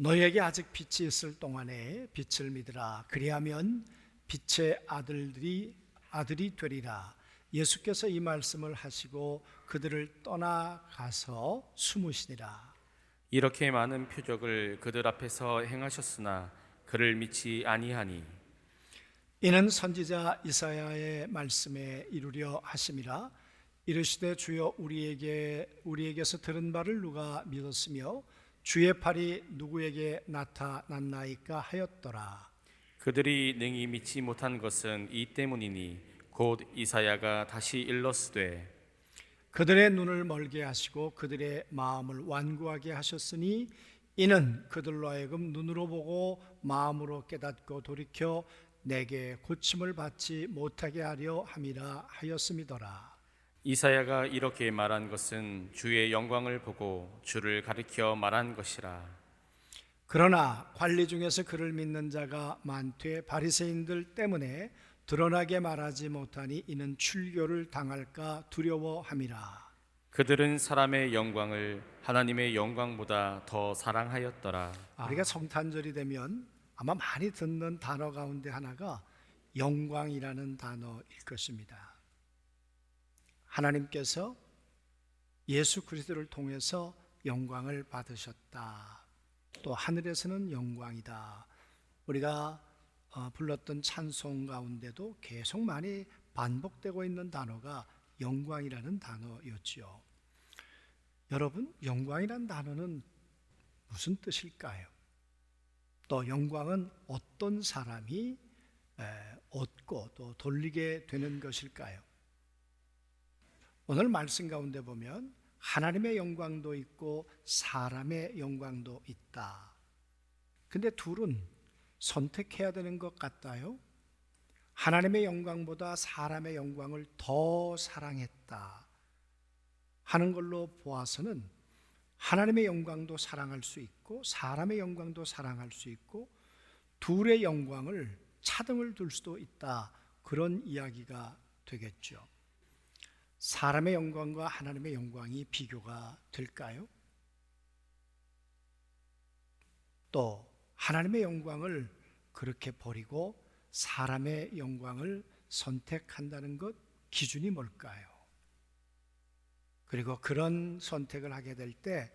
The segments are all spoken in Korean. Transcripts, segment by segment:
너희에게 아직 빛이 있을 동안에 빛을 믿으라. 그리하면 빛의 아들이 되리라. 예수께서 이 말씀을 하시고 그들을 떠나가서 숨으시니라. 이렇게 많은 표적을 그들 앞에서 행하셨으나 그를 믿지 아니하니 이는 선지자 이사야의 말씀에 이루려 하심이라. 이르시되 주여 우리에게서 들은 바를 누가 믿었으며 주의 팔이 누구에게 나타났나이까 하였더라. 그들이 능히 믿지 못한 것은 이 때문이니 곧 이사야가 다시 일렀으되 그들의 눈을 멀게 하시고 그들의 마음을 완고하게 하셨으니 이는 그들로 하여금 눈으로 보고 마음으로 깨닫고 돌이켜 내게 고침을 받지 못하게 하려 함이라 하였음이더라. 이사야가 이렇게 말한 것은 주의 영광을 보고 주를 가리켜 말한 것이라. 그러나 관리 중에서 그를 믿는 자가 많되 바리새인들 때문에 드러나게 말하지 못하니 이는 출교를 당할까 두려워함이라. 그들은 사람의 영광을 하나님의 영광보다 더 사랑하였더라. 우리가 성탄절이 되면 아마 많이 듣는 단어 가운데 하나가 영광이라는 단어일 것입니다. 하나님께서 예수 그리스도를 통해서 영광을 받으셨다. 또 하늘에서는 영광이다. 우리가 불렀던 찬송 가운데도 계속 많이 반복되고 있는 단어가 영광이라는 단어였지요. 여러분, 영광이라는 단어는 무슨 뜻일까요? 또 영광은 어떤 사람이 얻고 또 돌리게 되는 것일까요? 오늘 말씀 가운데 보면 하나님의 영광도 있고 사람의 영광도 있다. 근데 둘은 선택해야 되는 것 같아요. 하나님의 영광보다 사람의 영광을 더 사랑했다 하는 걸로 보아서는 하나님의 영광도 사랑할 수 있고 사람의 영광도 사랑할 수 있고 둘의 영광을 차등을 둘 수도 있다. 그런 이야기가 되겠죠. 사람의 영광과 하나님의 영광이 비교가 될까요? 또 하나님의 영광을 그렇게 버리고 사람의 영광을 선택한다는 것 기준이 뭘까요? 그리고 그런 선택을 하게 될 때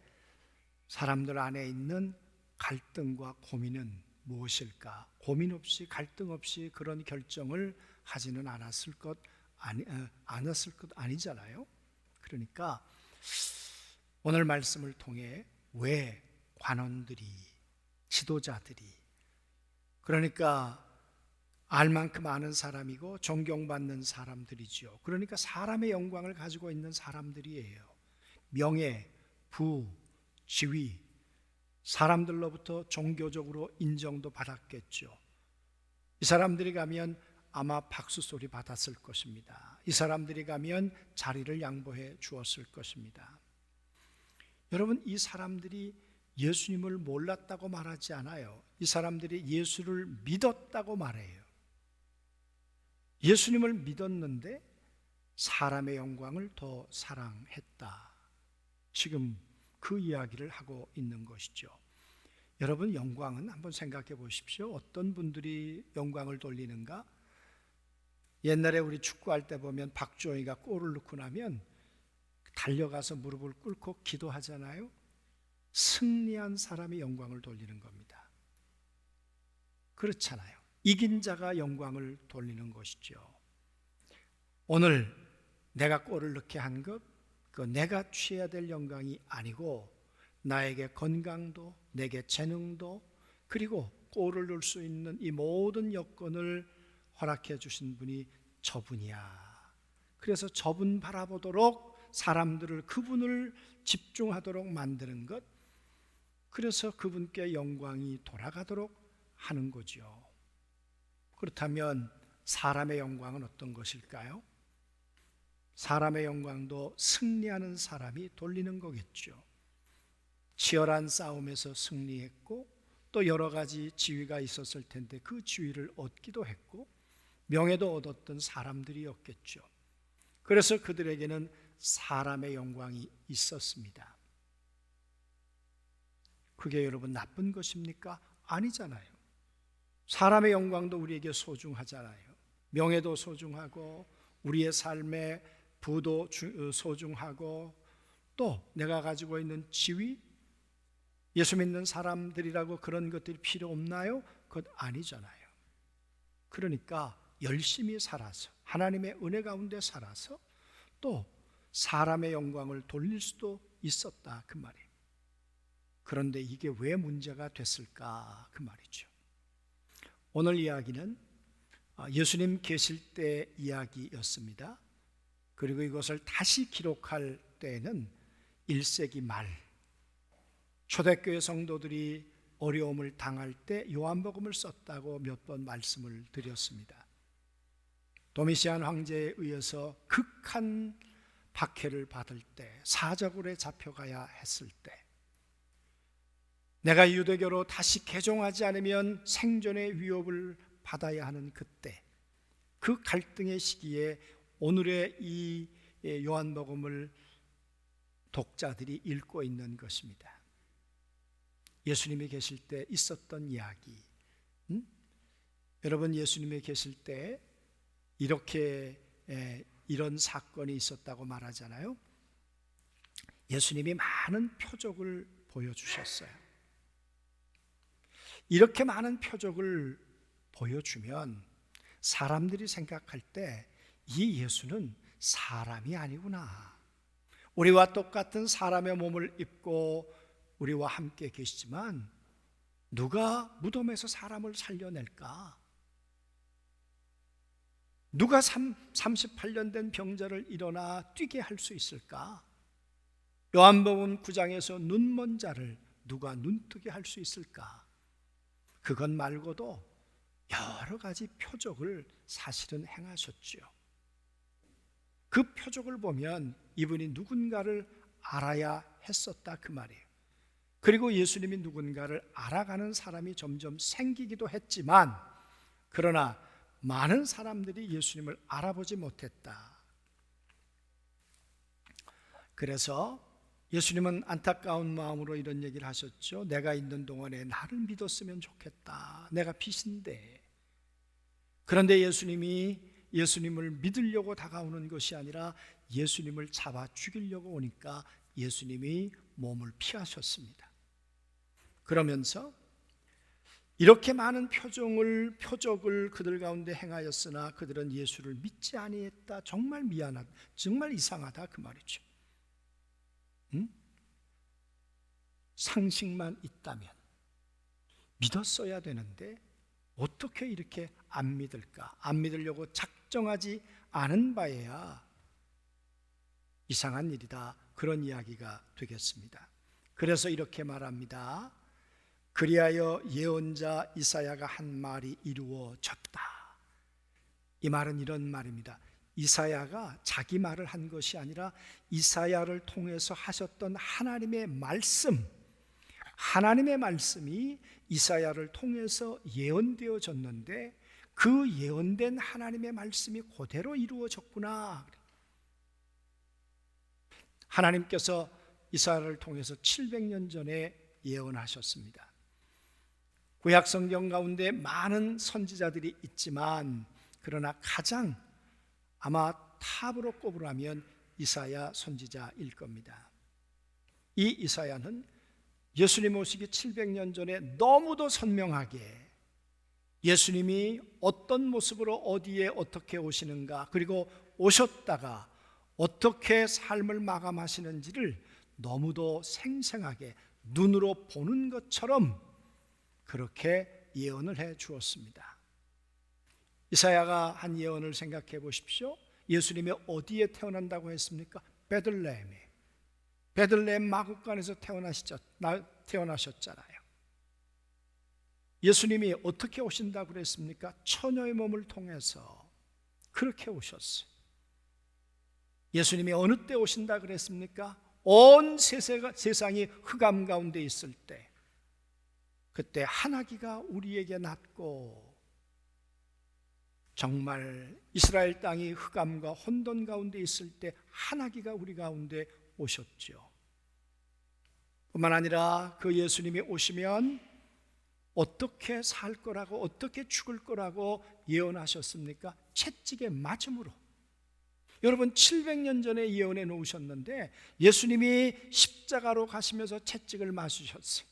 사람들 안에 있는 갈등과 고민은 무엇일까? 고민 없이 갈등 없이 그런 결정을 하지는 않았을 것 아니잖아요. 그러니까 오늘 말씀을 통해 왜 관원들이 지도자들이 그러니까 알 만큼 아는 사람이고 존경받는 사람들이죠. 그러니까 사람의 영광을 가지고 있는 사람들이에요. 명예, 부, 지위, 사람들로부터 종교적으로 인정도 받았겠죠. 이 사람들이 가면 아마 박수 소리 받았을 것입니다. 이 사람들이 가면 자리를 양보해 주었을 것입니다. 여러분, 이 사람들이 예수님을 몰랐다고 말하지 않아요. 이 사람들이 예수를 믿었다고 말해요. 예수님을 믿었는데 사람의 영광을 더 사랑했다. 지금 그 이야기를 하고 있는 것이죠. 여러분, 영광은 한번 생각해 보십시오. 어떤 분들이 영광을 돌리는가? 옛날에 우리 축구할 때 보면 박주호이가 골을 넣고 나면 달려가서 무릎을 꿇고 기도하잖아요. 승리한 사람이 영광을 돌리는 겁니다. 그렇잖아요. 이긴 자가 영광을 돌리는 것이죠. 오늘 내가 골을 넣게 한 것, 그 내가 취해야 될 영광이 아니고 나에게 건강도, 내게 재능도, 그리고 골을 넣을 수 있는 이 모든 여건을 허락해 주신 분이 저분이야. 그래서 저분 바라보도록 사람들을 그분을 집중하도록 만드는 것, 그래서 그분께 영광이 돌아가도록 하는 거죠. 그렇다면 사람의 영광은 어떤 것일까요? 사람의 영광도 승리하는 사람이 돌리는 거겠죠. 치열한 싸움에서 승리했고 또 여러 가지 지위가 있었을 텐데 그 지위를 얻기도 했고 명예도 얻었던 사람들이었겠죠. 그래서 그들에게는 사람의 영광이 있었습니다. 그게 여러분 나쁜 것입니까? 아니잖아요. 사람의 영광도 우리에게 소중하잖아요. 명예도 소중하고 우리의 삶의 부도 소중하고 또 내가 가지고 있는 지위, 예수 믿는 사람들이라고 그런 것들이 필요 없나요? 그것 아니잖아요. 그러니까 열심히 살아서 하나님의 은혜 가운데 살아서 또 사람의 영광을 돌릴 수도 있었다 그 말이에요. 그런데 이게 왜 문제가 됐을까 그 말이죠. 오늘 이야기는 예수님 계실 때 이야기였습니다. 그리고 이것을 다시 기록할 때에는 1세기 말 초대교회 성도들이 어려움을 당할 때 요한복음을 썼다고 몇 번 말씀을 드렸습니다. 도미시안 황제에 의해서 극한 박해를 받을 때, 사자굴에 잡혀가야 했을 때, 내가 유대교로 다시 개종하지 않으면 생존의 위협을 받아야 하는 그때, 그 갈등의 시기에 오늘의 이 요한복음을 독자들이 읽고 있는 것입니다. 예수님이 계실 때 있었던 이야기. 여러분, 예수님이 계실 때 이렇게 이런 사건이 있었다고 말하잖아요. 예수님이 많은 표적을 보여주셨어요. 이렇게 많은 표적을 보여주면 사람들이 생각할 때 이 예수는 사람이 아니구나. 우리와 똑같은 사람의 몸을 입고 우리와 함께 계시지만 누가 무덤에서 사람을 살려낼까? 누가 38년 된 병자를 일어나 뛰게 할 수 있을까? 요한복음 9장에서 눈먼 자를 누가 눈뜨게 할 수 있을까? 그것 말고도 여러 가지 표적을 사실은 행하셨죠. 그 표적을 보면 이분이 누군가를 알아야 했었다 그 말이에요. 그리고 예수님이 누군가를 알아가는 사람이 점점 생기기도 했지만, 그러나 많은 사람들이 예수님을 알아보지 못했다. 그래서 예수님은 안타까운 마음으로 이런 얘기를 하셨죠. 내가 있는 동안에 나를 믿었으면 좋겠다. 내가 빛인데. 그런데 예수님을 믿으려고 다가오는 것이 아니라 예수님을 잡아 죽이려고 오니까 예수님이 몸을 피하셨습니다. 그러면서 이렇게 많은 표적을 그들 가운데 행하였으나 그들은 예수를 믿지 아니했다. 정말 미안하다. 정말 이상하다 그 말이죠. 상식만 있다면 믿었어야 되는데 어떻게 이렇게 안 믿을까? 안 믿으려고 작정하지 않은 바에야 이상한 일이다. 그런 이야기가 되겠습니다. 그래서 이렇게 말합니다. 그리하여 예언자 이사야가 한 말이 이루어졌다. 이 말은 이런 말입니다. 이사야가 자기 말을 한 것이 아니라 이사야를 통해서 하셨던 하나님의 말씀이 이사야를 통해서 예언되어졌는데 그 예언된 하나님의 말씀이 그대로 이루어졌구나. 하나님께서 이사야를 통해서 700년 전에 예언하셨습니다. 구약 성경 가운데 많은 선지자들이 있지만 그러나 가장 아마 탑으로 꼽으라면 이사야 선지자일 겁니다. 이 이사야는 예수님 오시기 700년 전에 너무도 선명하게 예수님이 어떤 모습으로 어디에 어떻게 오시는가, 그리고 오셨다가 어떻게 삶을 마감하시는지를 너무도 생생하게 눈으로 보는 것처럼 그렇게 예언을 해 주었습니다. 이사야가 한 예언을 생각해 보십시오. 예수님이 어디에 태어난다고 했습니까? 베들레헴에. 베들레헴 마구간에서 태어나셨잖아요. 예수님이 어떻게 오신다고 그랬습니까? 처녀의 몸을 통해서 그렇게 오셨어요. 예수님이 어느 때 오신다 그랬습니까? 온 세상이 흑암 가운데 있을 때, 그때 하나기가 우리에게 났고 정말 이스라엘 땅이 흑암과 혼돈 가운데 있을 때 하나기가 우리 가운데 오셨죠. 뿐만 아니라 그 예수님이 오시면 어떻게 살 거라고, 어떻게 죽을 거라고 예언하셨습니까? 채찍에 맞음으로. 여러분, 700년 전에 예언해 놓으셨는데 예수님이 십자가로 가시면서 채찍을 맞으셨어요.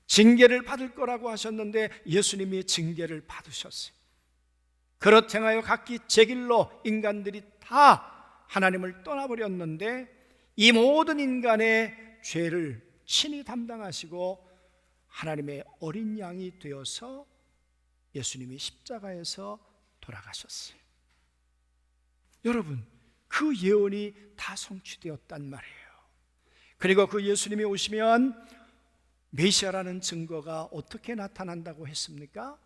징계를 받을 거라고 하셨는데 예수님이 징계를 받으셨어요. 그렇게 행하여 각기 제 길로 인간들이 다 하나님을 떠나버렸는데 이 모든 인간의 죄를 친히 담당하시고 하나님의 어린 양이 되어서 예수님이 십자가에서 돌아가셨어요. 여러분, 그 예언이 다 성취되었단 말이에요. 그리고 그 예수님이 오시면 메시아라는 증거가 어떻게 나타난다고 했습니까?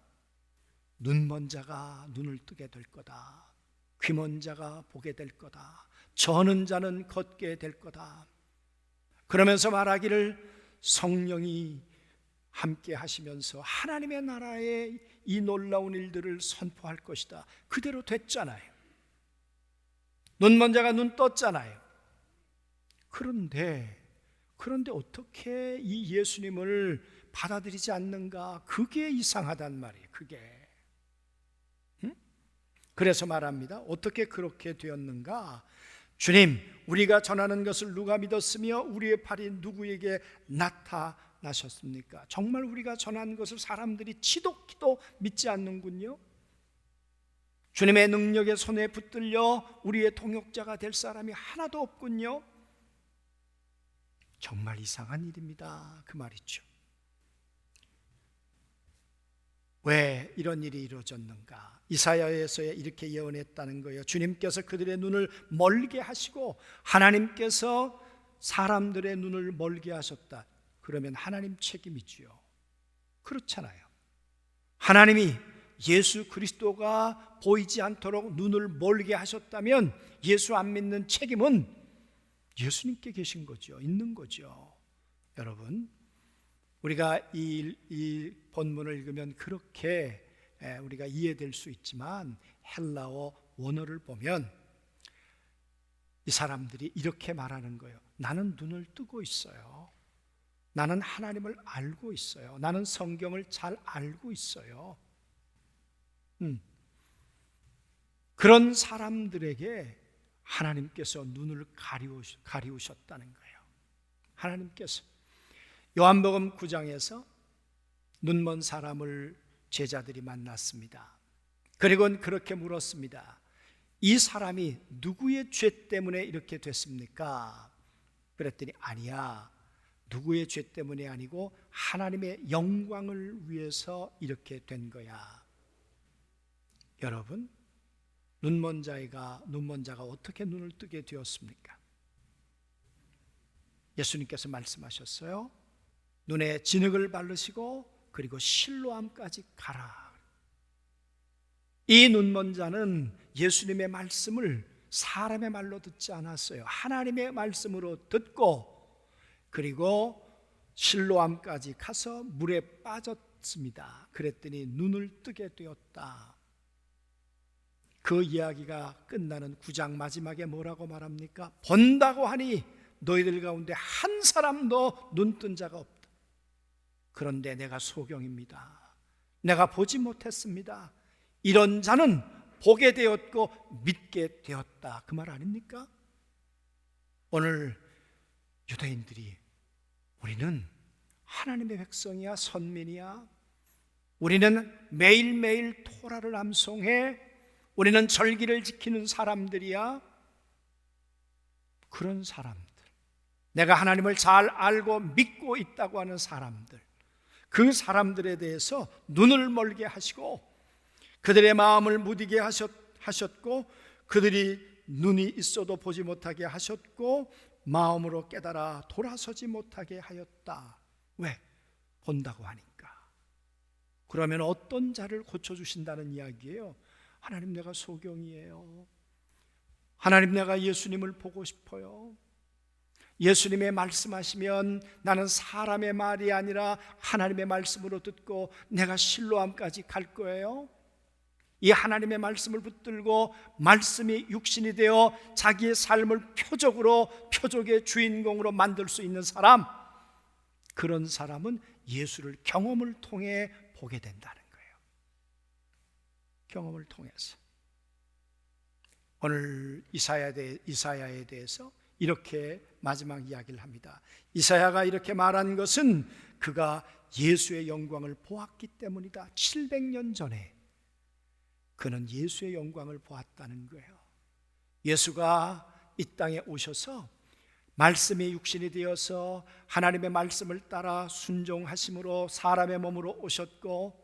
눈먼 자가 눈을 뜨게 될 거다. 귀먼 자가 보게 될 거다. 저는 자는 걷게 될 거다. 그러면서 말하기를 성령이 함께 하시면서 하나님의 나라의 이 놀라운 일들을 선포할 것이다. 그대로 됐잖아요. 눈먼 자가 눈 떴잖아요. 그런데 어떻게 이 예수님을 받아들이지 않는가? 그게 이상하단 말이에요. 그게. 그래서 말합니다. 어떻게 그렇게 되었는가? 주님, 우리가 전하는 것을 누가 믿었으며 우리의 팔이 누구에게 나타나셨습니까? 정말 우리가 전한 것을 사람들이 지독히도 믿지 않는군요. 주님의 능력의 손에 붙들려 우리의 동역자가 될 사람이 하나도 없군요. 정말 이상한 일입니다. 그 말이죠. 왜 이런 일이 이루어졌는가? 이사야에서 이렇게 예언했다는 거예요. 주님께서 그들의 눈을 멀게 하시고 하나님께서 사람들의 눈을 멀게 하셨다. 그러면 하나님 책임이지요. 그렇잖아요. 하나님이 예수 그리스도가 보이지 않도록 눈을 멀게 하셨다면 예수 안 믿는 책임은 예수님께 계신 거죠. 있는 거죠. 여러분, 우리가 이 본문을 읽으면 그렇게 우리가 이해될 수 있지만 헬라어 원어를 보면 이 사람들이 이렇게 말하는 거예요. 나는 눈을 뜨고 있어요. 나는 하나님을 알고 있어요. 나는 성경을 잘 알고 있어요. 그런 사람들에게 하나님께서 눈을 가리우셨다는 거예요. 하나님께서 요한복음 9장에서 눈먼 사람을 제자들이 만났습니다. 그리고 그렇게 물었습니다. 이 사람이 누구의 죄 때문에 이렇게 됐습니까? 그랬더니 아니야, 누구의 죄 때문이 아니고 하나님의 영광을 위해서 이렇게 된 거야. 여러분, 눈먼 자가 어떻게 눈을 뜨게 되었습니까? 예수님께서 말씀하셨어요. 눈에 진흙을 바르시고 그리고 실로암까지 가라. 이 눈먼 자는 예수님의 말씀을 사람의 말로 듣지 않았어요. 하나님의 말씀으로 듣고 그리고 실로암까지 가서 물에 빠졌습니다. 그랬더니 눈을 뜨게 되었다. 그 이야기가 끝나는 9장 마지막에 뭐라고 말합니까? 본다고 하니 너희들 가운데 한 사람도 눈뜬 자가 없다. 그런데 내가 소경입니다. 내가 보지 못했습니다. 이런 자는 보게 되었고 믿게 되었다. 그 말 아닙니까? 오늘 유대인들이 우리는 하나님의 백성이야, 선민이야. 우리는 매일매일 토라를 암송해. 우리는 절기를 지키는 사람들이야. 그런 사람들, 내가 하나님을 잘 알고 믿고 있다고 하는 사람들, 그 사람들에 대해서 눈을 멀게 하시고 그들의 마음을 무디게 하셨고 그들이 눈이 있어도 보지 못하게 하셨고 마음으로 깨달아 돌아서지 못하게 하였다. 왜? 본다고 하니까. 그러면 어떤 자를 고쳐주신다는 이야기예요? 하나님, 내가 소경이에요. 하나님, 내가 예수님을 보고 싶어요. 예수님의 말씀하시면 나는 사람의 말이 아니라 하나님의 말씀으로 듣고 내가 실로암까지 갈 거예요. 이 하나님의 말씀을 붙들고 말씀이 육신이 되어 자기의 삶을 표적의 주인공으로 만들 수 있는 사람, 그런 사람은 예수를 경험을 통해 보게 된다는 거예요. 경험을 통해서. 오늘 이사야에 대해서 이렇게 마지막 이야기를 합니다. 이사야가 이렇게 말한 것은 그가 예수의 영광을 보았기 때문이다. 700년 전에 그는 예수의 영광을 보았다는 거예요. 예수가 이 땅에 오셔서 말씀이 육신이 되어서 하나님의 말씀을 따라 순종하심으로 사람의 몸으로 오셨고,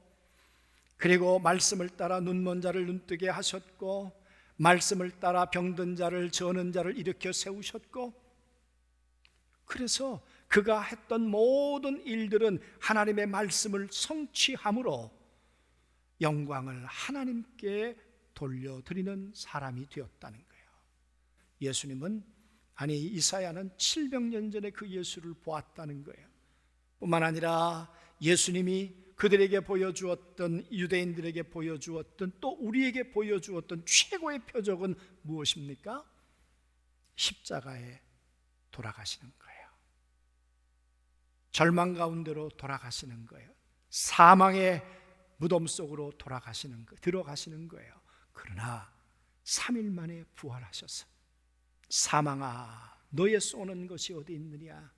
그리고 말씀을 따라 눈먼 자를 눈뜨게 하셨고, 말씀을 따라 병든 자를, 저는 자를 일으켜 세우셨고, 그래서 그가 했던 모든 일들은 하나님의 말씀을 성취함으로 영광을 하나님께 돌려드리는 사람이 되었다는 거예요. 이사야는 700년 전에 그 예수를 보았다는 거예요. 뿐만 아니라 예수님이 그들에게 보여주었던, 유대인들에게 보여주었던, 또 우리에게 보여주었던 최고의 표적은 무엇입니까? 십자가에 돌아가시는 거예요. 절망 가운데로 돌아가시는 거예요. 사망의 무덤 속으로 들어가시는 거예요. 그러나 3일 만에 부활하셔서, 사망아 너의 쏘는 것이 어디 있느냐,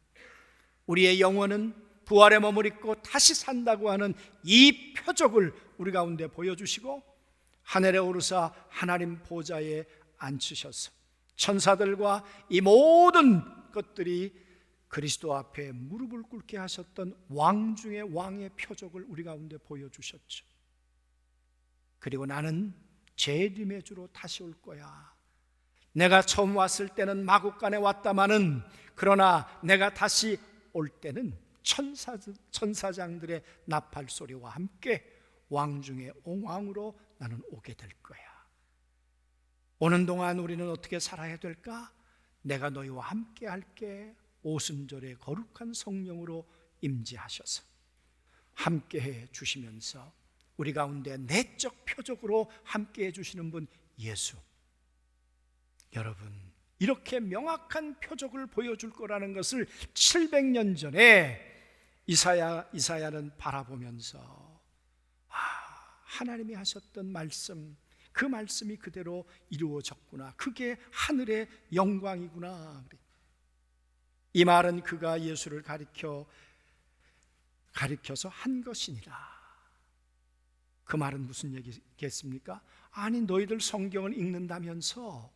우리의 영혼은 부활의 몸을 입고 다시 산다고 하는 이 표적을 우리 가운데 보여주시고, 하늘에 오르사 하나님 보좌에 앉으셔서 천사들과 이 모든 것들이 그리스도 앞에 무릎을 꿇게 하셨던 왕 중의 왕의 표적을 우리 가운데 보여주셨죠. 그리고 나는 재림의 주로 다시 올 거야. 내가 처음 왔을 때는 마국간에 왔다마는, 그러나 내가 다시 올 때는 천사장들의 나팔 소리와 함께 왕 중의 왕으로 나는 오게 될 거야. 오는 동안 우리는 어떻게 살아야 될까? 내가 너희와 함께 할게. 오순절에 거룩한 성령으로 임재하셔서 함께해 주시면서 우리 가운데 내적 표적으로 함께해 주시는 분 예수. 여러분, 이렇게 명확한 표적을 보여줄 거라는 것을 700년 전에 이사야는 바라보면서, 하나님이 하셨던 말씀, 그 말씀이 그대로 이루어졌구나, 그게 하늘의 영광이구나. 이 말은 그가 예수를 가리켜서 한 것이니라. 그 말은 무슨 얘기겠습니까? 아니, 너희들 성경을 읽는다면서,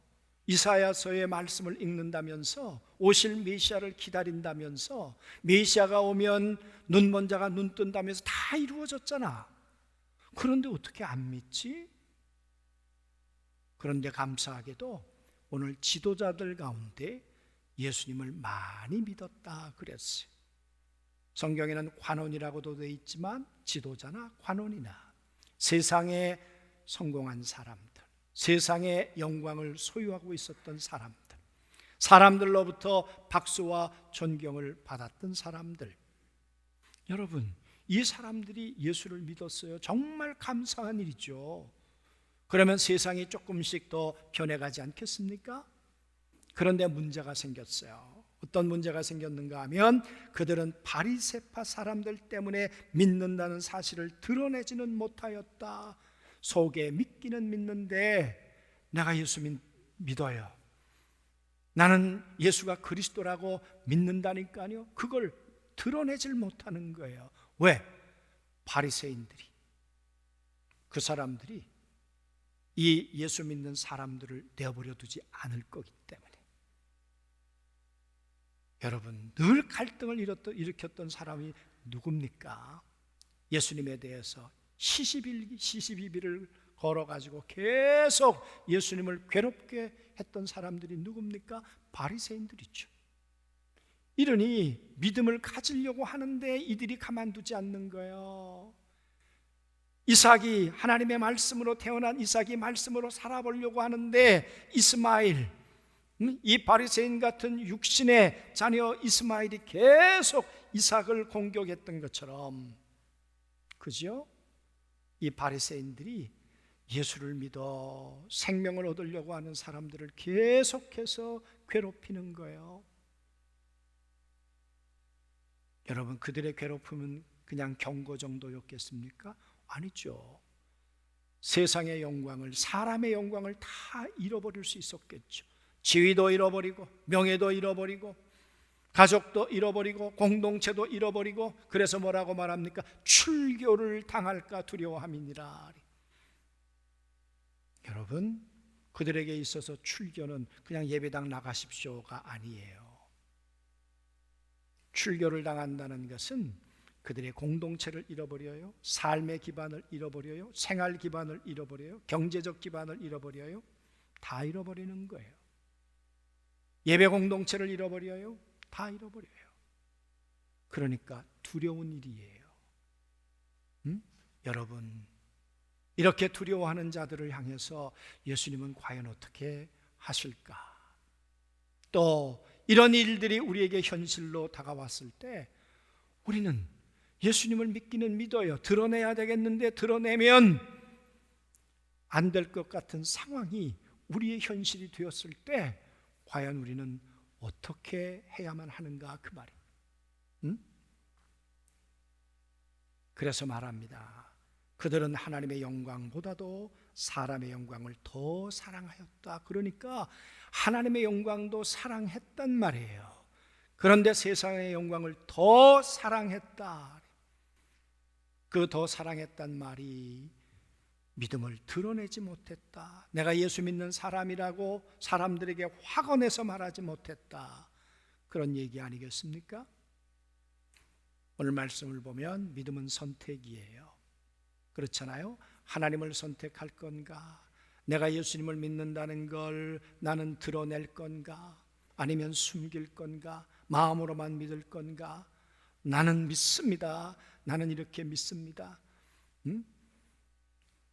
이사야서의 말씀을 읽는다면서, 오실 메시아를 기다린다면서, 메시아가 오면 눈먼 자가 눈 뜬다면서 다 이루어졌잖아. 그런데 어떻게 안 믿지? 그런데 감사하게도 오늘 지도자들 가운데 예수님을 많이 믿었다 그랬어요. 성경에는 관원이라고도 되어 있지만 지도자나 관원이나 세상에 성공한 사람들, 세상의 영광을 소유하고 있었던 사람들, 사람들로부터 박수와 존경을 받았던 사람들, 여러분, 이 사람들이 예수를 믿었어요. 정말 감사한 일이죠. 그러면 세상이 조금씩 더 변해가지 않겠습니까? 그런데 문제가 생겼어요. 어떤 문제가 생겼는가 하면, 그들은 바리새파 사람들 때문에 믿는다는 사실을 드러내지는 못하였다. 속에 믿기는 믿는데 내가 예수 믿어요, 나는 예수가 그리스도라고 믿는다니까요, 그걸 드러내질 못하는 거예요. 왜? 바리새인들이, 그 사람들이 이 예수 믿는 사람들을 내버려 두지 않을 거기 때문에. 여러분, 늘 갈등을 일으켰던 사람이 누굽니까? 예수님에 대해서 시시비비를 걸어가지고 계속 예수님을 괴롭게 했던 사람들이 누굽니까? 바리새인들이죠. 이러니 믿음을 가지려고 하는데 이들이 가만두지 않는 거예요. 이삭이, 하나님의 말씀으로 태어난 이삭이 말씀으로 살아보려고 하는데, 이스마엘, 이 바리새인 같은 육신의 자녀 이스마엘이 계속 이삭을 공격했던 것처럼, 그죠? 이 바리새인들이 예수를 믿어 생명을 얻으려고 하는 사람들을 계속해서 괴롭히는 거예요. 여러분, 그들의 괴롭힘은 그냥 경고 정도였겠습니까? 아니죠. 세상의 영광을, 사람의 영광을 다 잃어버릴 수 있었겠죠. 지위도 잃어버리고, 명예도 잃어버리고, 가족도 잃어버리고, 공동체도 잃어버리고, 그래서 뭐라고 말합니까? 출교를 당할까 두려워함이니라. 여러분, 그들에게 있어서 출교는 그냥 예배당 나가십시오가 아니에요. 출교를 당한다는 것은 그들의 공동체를 잃어버려요, 삶의 기반을 잃어버려요, 생활 기반을 잃어버려요, 경제적 기반을 잃어버려요. 다 잃어버리는 거예요. 예배 공동체를 잃어버려요, 다 잃어버려요. 그러니까 두려운 일이에요. 여러분, 이렇게 두려워하는 자들을 향해서 예수님은 과연 어떻게 하실까? 또 이런 일들이 우리에게 현실로 다가왔을 때 우리는 예수님을 믿기는 믿어요. 드러내야 되겠는데 드러내면 안 될 것 같은 상황이 우리의 현실이 되었을 때 과연 우리는 어떻게 해야만 하는가, 그 말이. 그래서 말합니다. 그들은 하나님의 영광보다도 사람의 영광을 더 사랑하였다. 그러니까 하나님의 영광도 사랑했단 말이에요. 그런데 세상의 영광을 더 사랑했다. 그 더 사랑했단 말이 믿음을 드러내지 못했다. 내가 예수 믿는 사람이라고 사람들에게 확언해서 말하지 못했다. 그런 얘기 아니겠습니까? 오늘 말씀을 보면 믿음은 선택이에요. 그렇잖아요. 하나님을 선택할 건가? 내가 예수님을 믿는다는 걸 나는 드러낼 건가? 아니면 숨길 건가? 마음으로만 믿을 건가? 나는 믿습니다. 나는 이렇게 믿습니다.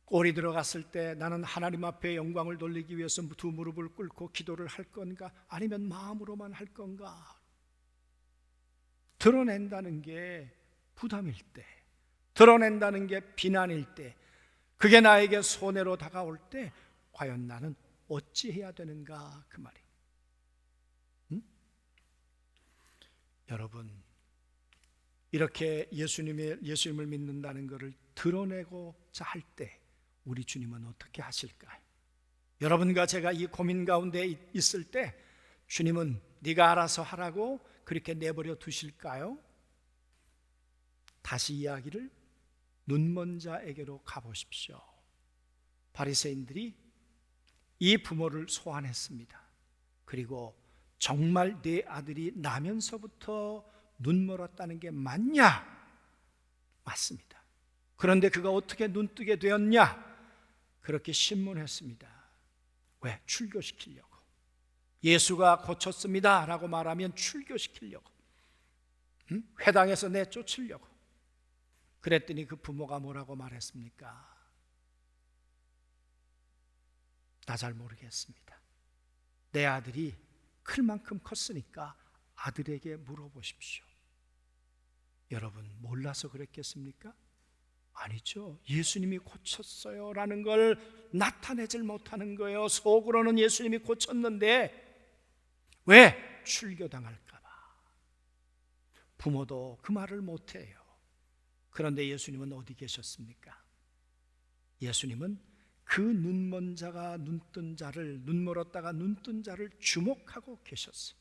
골이 들어갔을 때 나는 하나님 앞에 영광을 돌리기 위해서 두 무릎을 꿇고 기도를 할 건가? 아니면 마음으로만 할 건가? 드러낸다는 게 부담일 때, 드러낸다는 게 비난일 때, 그게 나에게 손해로 다가올 때 과연 나는 어찌해야 되는가, 그 말이. 여러분, 이렇게 예수님을 믿는다는 것을 드러내고자 할 때 우리 주님은 어떻게 하실까요? 여러분과 제가 이 고민 가운데 있을 때 주님은 네가 알아서 하라고 그렇게 내버려 두실까요? 다시 이야기를 눈먼 자에게로 가보십시오. 바리새인들이 이 부모를 소환했습니다. 그리고 정말 내 아들이 나면서부터 눈멀었다는 게 맞냐? 맞습니다. 그런데 그가 어떻게 눈뜨게 되었냐? 그렇게 신문했습니다. 왜? 출교시키려고. 예수가 고쳤습니다 라고 말하면 출교시키려고, 회당에서 내쫓으려고. 그랬더니 그 부모가 뭐라고 말했습니까? 나 잘 모르겠습니다. 내 아들이 클 만큼 컸으니까 아들에게 물어보십시오. 여러분, 몰라서 그랬겠습니까? 아니죠. 예수님이 고쳤어요 라는 걸 나타내질 못하는 거예요. 속으로는 예수님이 고쳤는데 왜? 출교당할까 봐. 부모도 그 말을 못해요. 그런데 예수님은 어디 계셨습니까? 예수님은 그 눈먼 자가 눈뜬 자를, 눈멀었다가 눈뜬 자를 주목하고 계셨어요.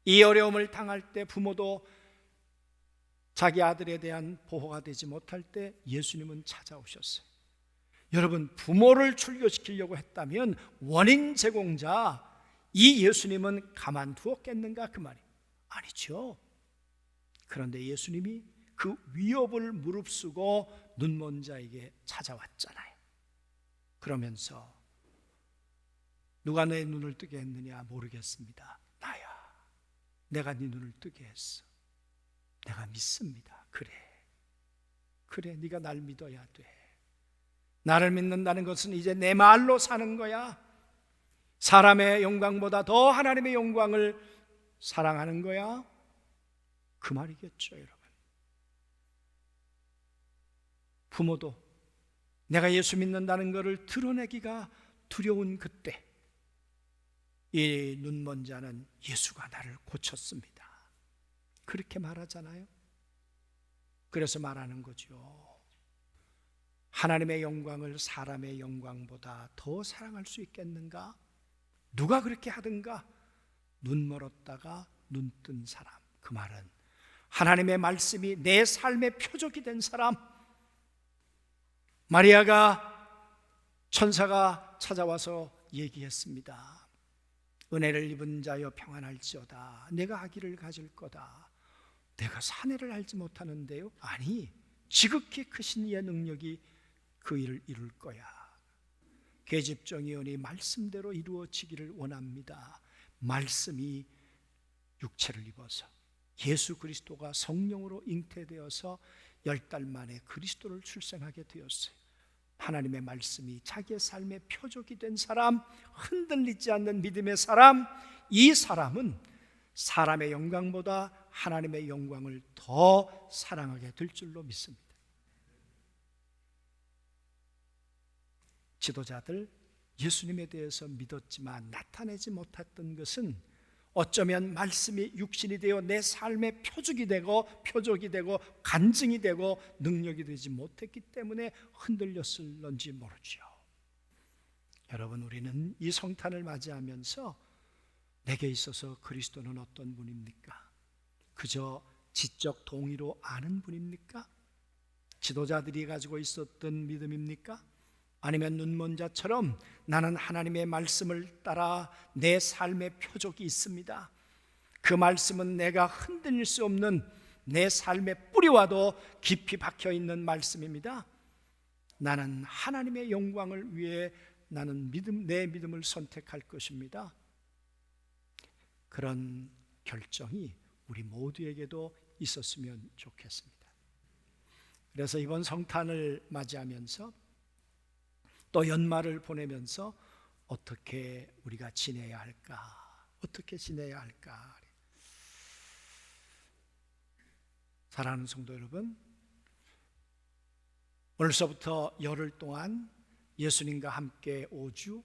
이 어려움을 당할 때 부모도 자기 아들에 대한 보호가 되지 못할 때 예수님은 찾아오셨어요. 여러분, 부모를 출교시키려고 했다면 원인 제공자 이 예수님은 가만두었겠는가, 그 말이 아니죠. 그런데 예수님이 그 위협을 무릅쓰고 눈먼 자에게 찾아왔잖아요. 그러면서 누가 내 눈을 뜨게 했느냐? 모르겠습니다. 나야. 내가 네 눈을 뜨게 했어. 내가 믿습니다. 그래, 네가 날 믿어야 돼. 나를 믿는다는 것은 이제 내 말로 사는 거야. 사람의 영광보다 더 하나님의 영광을 사랑하는 거야. 그 말이겠죠, 여러분. 부모도 내가 예수 믿는다는 것을 드러내기가 두려운 그때 이 눈먼 자는 예수가 나를 고쳤습니다. 그렇게 말하잖아요. 그래서 말하는 거죠. 하나님의 영광을 사람의 영광보다 더 사랑할 수 있겠는가? 누가 그렇게 하든가? 눈 멀었다가 눈 뜬 사람. 그 말은 하나님의 말씀이 내 삶의 표적이 된 사람. 마리아가 천사가 찾아와서 얘기했습니다. 은혜를 입은 자여 평안할지어다. 내가 아기를 가질 거다. 내가 사내를 알지 못하는데요. 아니, 지극히 크신 이의 능력이 그 일을 이룰 거야. 계집종이오니 말씀대로 이루어지기를 원합니다. 말씀이 육체를 입어서 예수 그리스도가 성령으로 잉태되어서 10달 만에 그리스도를 출생하게 되었어요. 하나님의 말씀이 자기의 삶의 표적이 된 사람, 흔들리지 않는 믿음의 사람, 이 사람은 사람의 영광보다 하나님의 영광을 더 사랑하게 될 줄로 믿습니다. 지도자들 예수님에 대해서 믿었지만 나타내지 못했던 것은 어쩌면 말씀이 육신이 되어 내 삶의 표적이 되고 간증이 되고 능력이 되지 못했기 때문에 흔들렸을런지 모르죠. 여러분, 우리는 이 성탄을 맞이하면서 내게 있어서 그리스도는 어떤 분입니까? 그저 지적 동의로 아는 분입니까? 지도자들이 가지고 있었던 믿음입니까? 아니면 눈먼 자처럼 나는 하나님의 말씀을 따라 내 삶의 표적이 있습니다. 그 말씀은 내가 흔들릴 수 없는 내 삶의 뿌리와도 깊이 박혀 있는 말씀입니다. 나는 하나님의 영광을 위해 나는 내 믿음을 선택할 것입니다. 그런 결정이 우리 모두에게도 있었으면 좋겠습니다. 그래서 이번 성탄을 맞이하면서 또 연말을 보내면서 어떻게 우리가 지내야 할까? 어떻게 지내야 할까? 사랑하는 성도 여러분, 오늘서부터 열흘 동안 예수님과 함께 5주,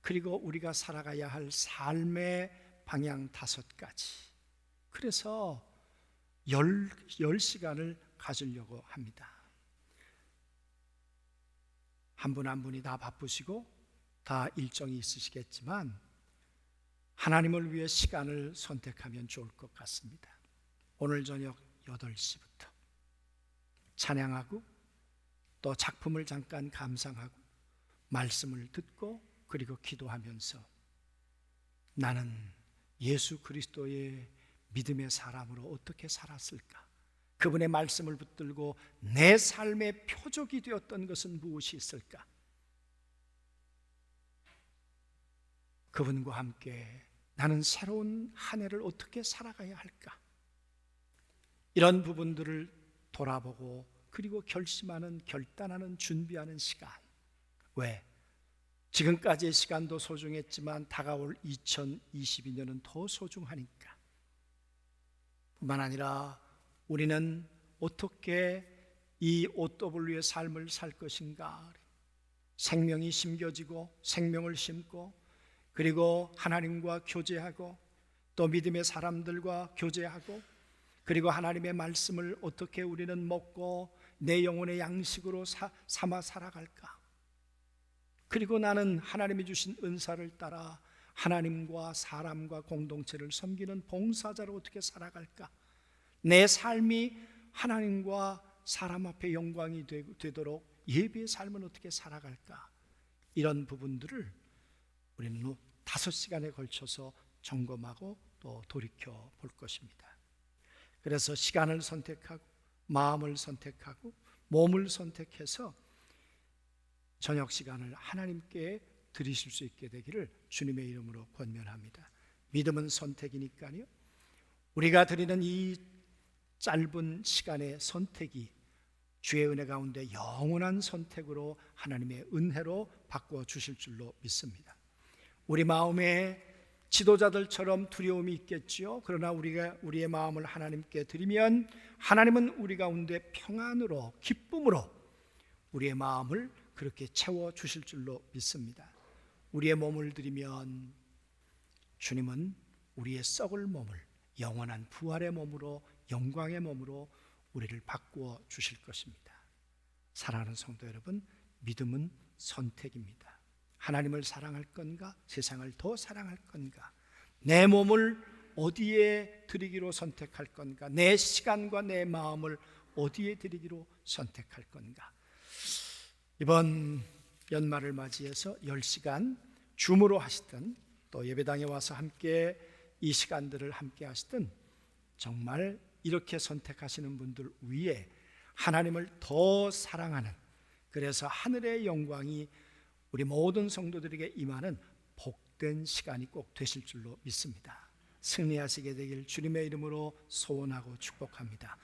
그리고 우리가 살아가야 할 삶의 방향 5가지. 그래서 10시간을 가지려고 합니다. 한 분 한 분이 다 바쁘시고 다 일정이 있으시겠지만 하나님을 위해 시간을 선택하면 좋을 것 같습니다. 오늘 저녁 8시부터 찬양하고 또 작품을 잠깐 감상하고 말씀을 듣고 그리고 기도하면서 나는 예수 그리스도의 믿음의 사람으로 어떻게 살았을까? 그분의 말씀을 붙들고 내 삶의 표적이 되었던 것은 무엇이 있을까? 그분과 함께 나는 새로운 한 해를 어떻게 살아가야 할까? 이런 부분들을 돌아보고 그리고 결심하는, 결단하는, 준비하는 시간. 왜? 지금까지의 시간도 소중했지만 다가올 2022년은 더 소중하니까. 뿐만 아니라 우리는 어떻게 이 OW의 삶을 살 것인가? 생명이 심겨지고 생명을 심고 그리고 하나님과 교제하고 또 믿음의 사람들과 교제하고 그리고 하나님의 말씀을 어떻게 우리는 먹고 내 영혼의 양식으로 삼아 살아갈까? 그리고 나는 하나님이 주신 은사를 따라 하나님과 사람과 공동체를 섬기는 봉사자로 어떻게 살아갈까? 내 삶이 하나님과 사람 앞에 영광이 되도록 예배의 삶은 어떻게 살아갈까? 이런 부분들을 우리는 5시간에 걸쳐서 점검하고 또 돌이켜 볼 것입니다. 그래서 시간을 선택하고 마음을 선택하고 몸을 선택해서 저녁 시간을 하나님께 드리실 수 있게 되기를 주님의 이름으로 권면합니다. 믿음은 선택이니까요. 우리가 드리는 이 짧은 시간의 선택이 주의 은혜 가운데 영원한 선택으로 하나님의 은혜로 바꾸어 주실 줄로 믿습니다. 우리 마음에 지도자들처럼 두려움이 있겠지요. 그러나 우리가 우리의 마음을 하나님께 드리면 하나님은 우리 가운데 평안으로 기쁨으로 우리의 마음을 그렇게 채워 주실 줄로 믿습니다. 우리의 몸을 드리면 주님은 우리의 썩을 몸을 영원한 부활의 몸으로, 영광의 몸으로 우리를 바꾸어 주실 것입니다. 사랑하는 성도 여러분, 믿음은 선택입니다. 하나님을 사랑할 건가? 세상을 더 사랑할 건가? 내 몸을 어디에 드리기로 선택할 건가? 내 시간과 내 마음을 어디에 드리기로 선택할 건가? 이번 연말을 맞이해서 10시간 줌으로 하시든 또 예배당에 와서 함께 이 시간들을 함께 하시든 정말 이렇게 선택하시는 분들 위에 하나님을 더 사랑하는, 그래서 하늘의 영광이 우리 모든 성도들에게 임하는 복된 시간이 꼭 되실 줄로 믿습니다. 승리하시게 되길 주님의 이름으로 소원하고 축복합니다.